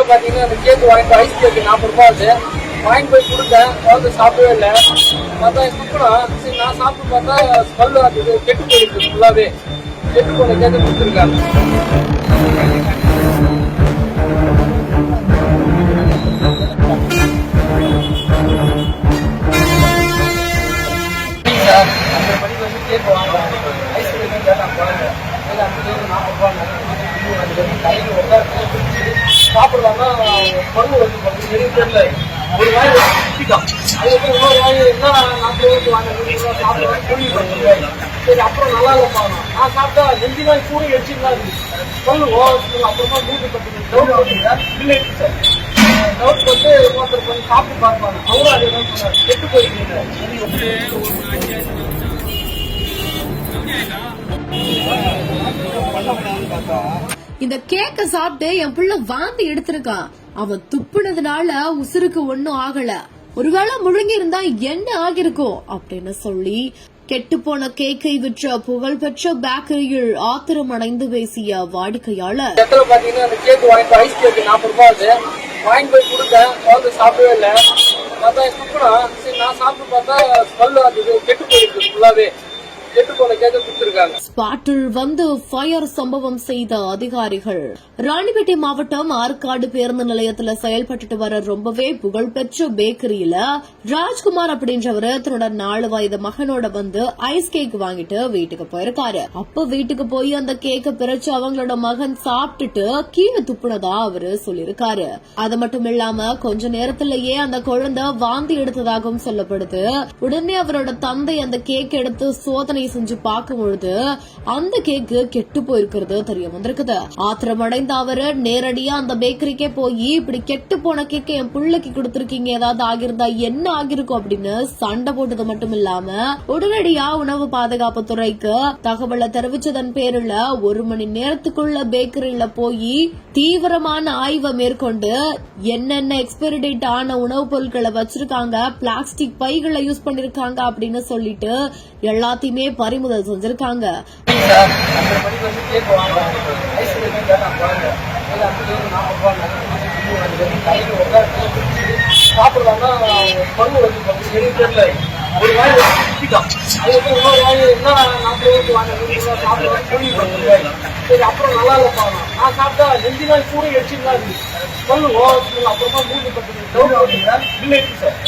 இடத்துல பாத்தீங்கன்னா அந்த கேக் வாங்கிட்டு ஐஸ் கேக் 40 ரூபாய் ஆகுது. வாங்கிட்டு போய் கொடுத்தேன், குழந்தை சாப்பிடவே இல்லை. பார்த்தா துப்புனா சரி நான் சாப்பிட்டு பார்த்தா ஸ்மெல் ஆகுது, கெட்டு போயிருக்கு. ஃபுல்லாவே கெட்டு போன கேக்கு கொடுத்துருக்காங்க. அந்த மணிக்கு வந்து கேக் வாங்குறாங்க, ஐஸ் கேக் கேட்டான் குழந்தை. 40 ரூபாய் கையில் சாப்பிடலாமா பருவ வந்து தெரியல. ஒரு வாய் வச்சுட்டான், அதுக்கப்புறம் இன்னொரு வாய் என்ன 40 ரூபாய்க்கு வாங்க சாப்பிடுவேன். சரி அப்புறம் நல்லா இல்லை பாருங்க. நான் சாப்பிட்டா 2 நாள் கூட வச்சுருந்தா சொல்லுவோம். அப்புறமா 3 டவுட் இல்லை சார், டவுட் போட்டு ஒருத்தர் கொஞ்சம் சாப்பிட்டு பார்ப்பாங்க. அவரும் அதே தான் சொன்னார், கெட்டு போயிருக்கீங்க. இந்த கேக்க சாப்பிட்டு என் புள்ள வாந்தி எடுத்திருக்கான். அவன் துப்புனதுனால உசுருக்கு ஒன்னும் ஆகல, ஒருவேளை முழுங்கி இருந்தா என்ன ஆகிருக்கும் அப்படின்னு சொல்லி கெட்டு போன கேக்கை விற்ற புகழ்பெற்ற பேக்கரியில் ஆத்திரம் அடைந்து பேசிய வாடிக்கையாளர். பாத்தீங்கன்னா அந்த கேக் வாங்கிட்டு ஐஸ் கேக் 40 ரூபாய் ஆகுது. வாங்கிட்டு போய் கொடுத்தேன், குழந்தை சாப்பிடவே இல்லை. பார்த்தா துப்புனா சரி நான் சாப்பிட்டு பார்த்தா ஸ்மெல் ஆகுது, கெட்டு போயிருக்கு. ஃபுல்லாவே கெட்டு போன கேக்க கொடுத்துருக்காங்க. ஸ்பாட்டில் வந்து ஃபயர் சம்பவம் செய்த அதிகாரிகள். ராணிப்பேட்டை மாவட்டம் ஆற்காடு பேருந்து நிலையத்துல செயல்பட்டு வர ரொம்பவே புகழ்பெற்ற பேக்கரியில ராஜ்குமார் அப்படின்றவரு தன்னோட 4 வயது மகனோட வந்து ஐஸ் கேக் வாங்கிட்டு வீட்டுக்கு போயிருக்காரு. அப்ப வீட்டுக்கு போய் அந்த கேக்க பிரிச்சு அவங்களோட மகன் சாப்பிட்டுட்டு கீழே துப்புனதா அவரு சொல்லிருக்காரு. அது மட்டும் இல்லாம கொஞ்ச நேரத்திலேயே அந்த குழந்தை வாந்தி எடுத்ததாகவும் சொல்லப்படுது. உடனே அவரோட தந்தை அந்த கேக் எடுத்து சோதனை செஞ்சு பார்க்கும் பொழுது அந்த கேக்கு கெட்டு போயிருக்கிறது தெரிய வந்திருக்குது. ஆத்திரமடைந்த அவரு நேரடியா அந்த பேக்கரிக்கே போய் இப்படி கெட்டு போன கேக்க என் பிள்ளைக்கு கொடுத்திருக்கீங்க, ஏதாவது ஆகிருந்தா என்ன ஆகிருக்கும் அப்படின்னு சண்டை போட்டது மட்டும் இல்லாம உடனடியா உணவு பாதுகாப்பு துறைக்கு தகவலை தெரிவிச்சதன் பேருல 1 மணி நேரத்துக்குள்ள பேக்கரியில போய் தீவிரமான ஆய்வை மேற்கொண்டு என்னென்ன எக்ஸ்பைரி டேட் ஆன உணவுப் பொருட்களை வச்சிருக்காங்க, பிளாஸ்டிக் பைகளை யூஸ் பண்ணிருக்காங்க அப்படின்னு சொல்லிட்டு எல்லாத்தையுமே பறிமுதல் செஞ்சிருக்காங்க. சாப்பிடலாமா பருவ வந்து தெரியல. ஒரு வாய் வச்சுட்டான், அதுக்கப்புறம் இன்னொரு வாய் என்ன 40 ரூபாய்க்கு வாங்க சாப்பிடுவேன். சரி அப்புறம் நல்லா இல்லை பாருங்க. நான் சாப்பிட்டா 2 நாள் கூட வச்சுருந்தா சொல்லுவோம். அப்புறமா 3 டவுட் இல்லை சார்.